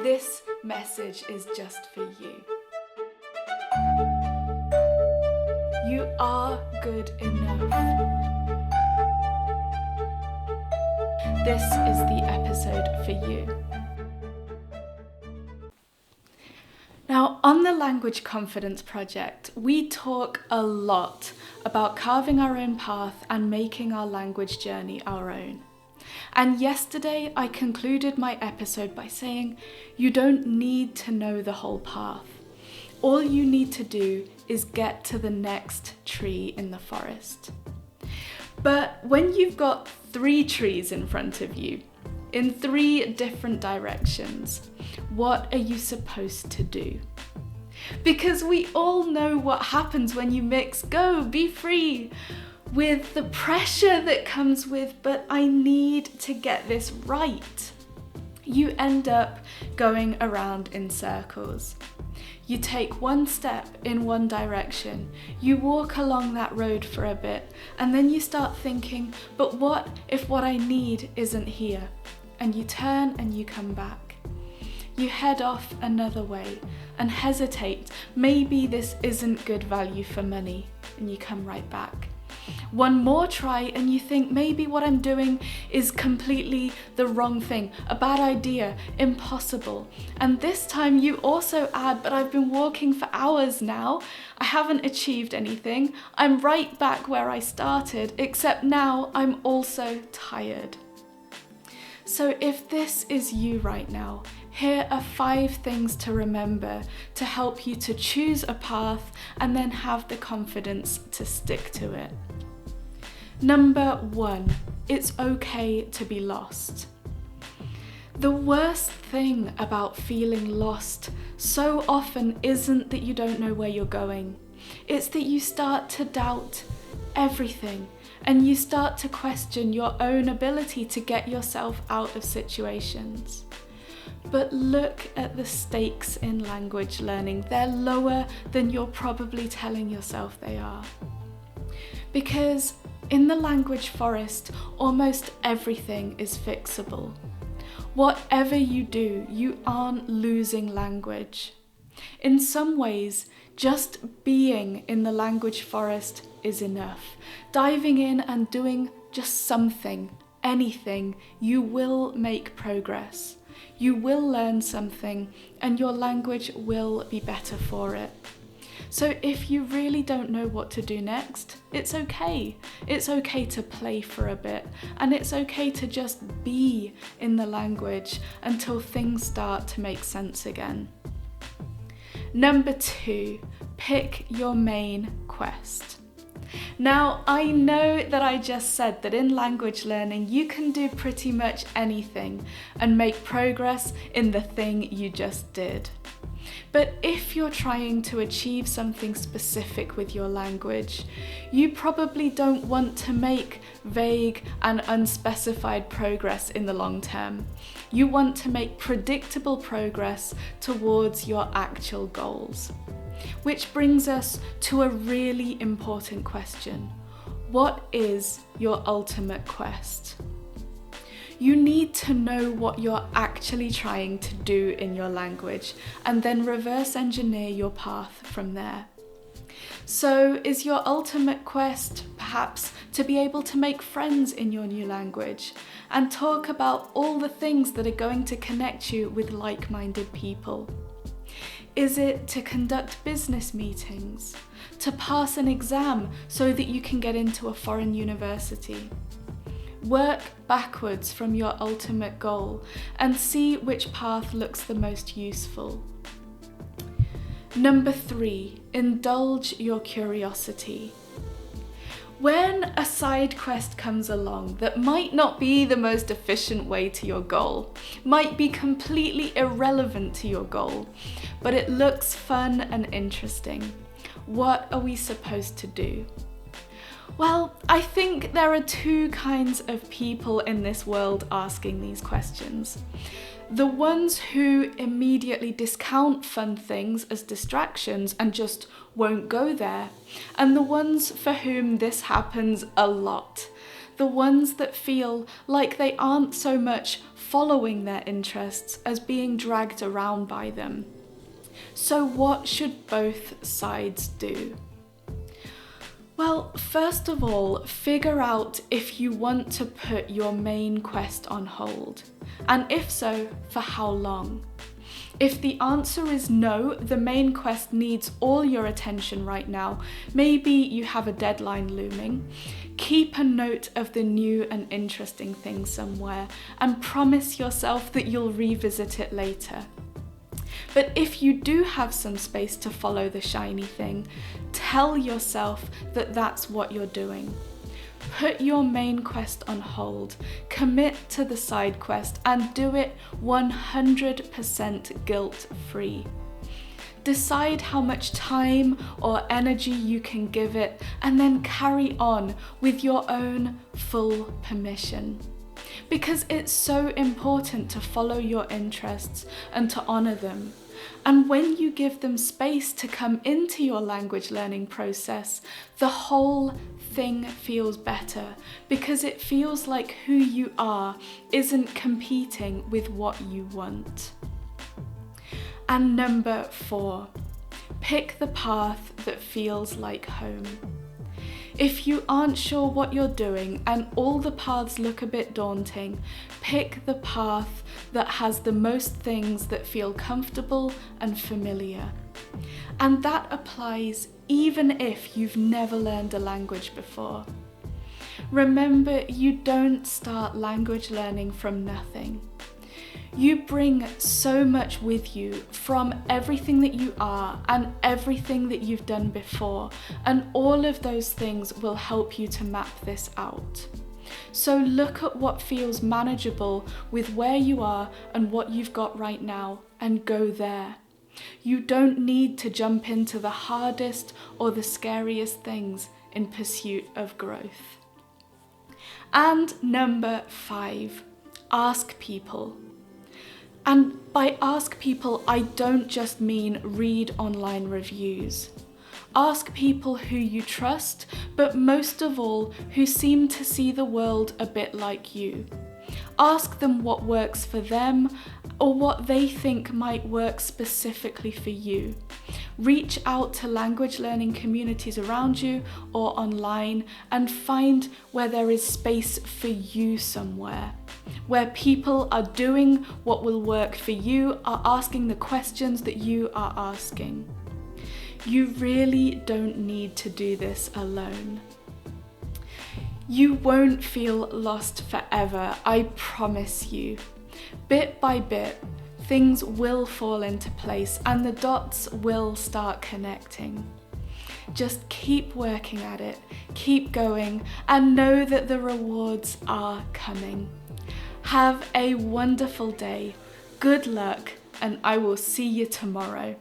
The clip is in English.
this message is just for you. You are good enough. This is the episode for you. Now, on the Language Confidence Project, we talk a lot about carving our own path and making our language journey our own. And yesterday, I concluded my episode by saying, you don't need to know the whole path. All you need to do is get to the next tree in the forest. But when you've got 3 trees in front of you, in 3 different directions, what are you supposed to do? Because we all know what happens when you mix go, be free, with the pressure that comes with, but I need to get this right. You end up going around in circles. You take one step in one direction, you walk along that road for a bit, and then you start thinking, but what if what I need isn't here? And you turn and you come back. You head off another way and hesitate, maybe this isn't good value for money, and you come right back. One more try and you think maybe what I'm doing is completely the wrong thing, a bad idea, impossible. And this time you also add, but I've been walking for hours now, I haven't achieved anything, I'm right back where I started, except now I'm also tired. So if this is you right now, here are 5 things to remember to help you to choose a path and then have the confidence to stick to it. Number 1, it's okay to be lost. The worst thing about feeling lost so often isn't that you don't know where you're going. It's that you start to doubt everything and you start to question your own ability to get yourself out of situations. But look at the stakes in language learning. They're lower than you're probably telling yourself they are. Because in the language forest, almost everything is fixable. Whatever you do, you aren't losing language. In some ways, just being in the language forest is enough. Diving in and doing just something, anything, you will make progress. You will learn something and your language will be better for it. So if you really don't know what to do next, it's okay. It's okay to play for a bit, and it's okay to just be in the language until things start to make sense again. Number 2, pick your main quest. Now, I know that I just said that in language learning, you can do pretty much anything and make progress in the thing you just did. But if you're trying to achieve something specific with your language, you probably don't want to make vague and unspecified progress in the long term. You want to make predictable progress towards your actual goals. Which brings us to a really important question. What is your ultimate quest? You need to know what you're actually trying to do in your language and then reverse engineer your path from there. So is your ultimate quest perhaps to be able to make friends in your new language and talk about all the things that are going to connect you with like-minded people? Is it to conduct business meetings? To pass an exam so that you can get into a foreign university? Work backwards from your ultimate goal and see which path looks the most useful. Number 3, indulge your curiosity. When a side quest comes along that might not be the most efficient way to your goal, might be completely irrelevant to your goal, but it looks fun and interesting, what are we supposed to do? Well, I think there are 2 kinds of people in this world asking these questions. The ones who immediately discount fun things as distractions and just won't go there, and the ones for whom this happens a lot. the ones that feel like they aren't so much following their interests as being dragged around by them. So what should both sides do? Well, first of all, figure out if you want to put your main quest on hold, and if so, for how long. If the answer is no, the main quest needs all your attention right now, maybe you have a deadline looming, keep a note of the new and interesting thing somewhere and promise yourself that you'll revisit it later. But if you do have some space to follow the shiny thing, tell yourself that that's what you're doing. Put your main quest on hold, commit to the side quest, and do it 100% guilt-free. Decide how much time or energy you can give it, and then carry on with your own full permission. Because it's so important to follow your interests and to honour them. And when you give them space to come into your language learning process, the whole thing feels better because it feels like who you are isn't competing with what you want. And number 4, pick the path that feels like home. If you aren't sure what you're doing and all the paths look a bit daunting, pick the path that has the most things that feel comfortable and familiar. And that applies even if you've never learned a language before. Remember, you don't start language learning from nothing. You bring so much with you from everything that you are and everything that you've done before, and all of those things will help you to map this out. So look at what feels manageable with where you are and what you've got right now and go there. You don't need to jump into the hardest or the scariest things in pursuit of growth. And number 5, ask people. And by ask people, I don't just mean read online reviews. Ask people who you trust, but most of all, who seem to see the world a bit like you. Ask them what works for them or what they think might work specifically for you. Reach out to language learning communities around you or online and find where there is space for you somewhere. Where people are doing what will work for you, are asking the questions that you are asking. You really don't need to do this alone. You won't feel lost forever, I promise you. Bit by bit, things will fall into place and the dots will start connecting. Just keep working at it, keep going, and know that the rewards are coming. Have a wonderful day, good luck, and I will see you tomorrow.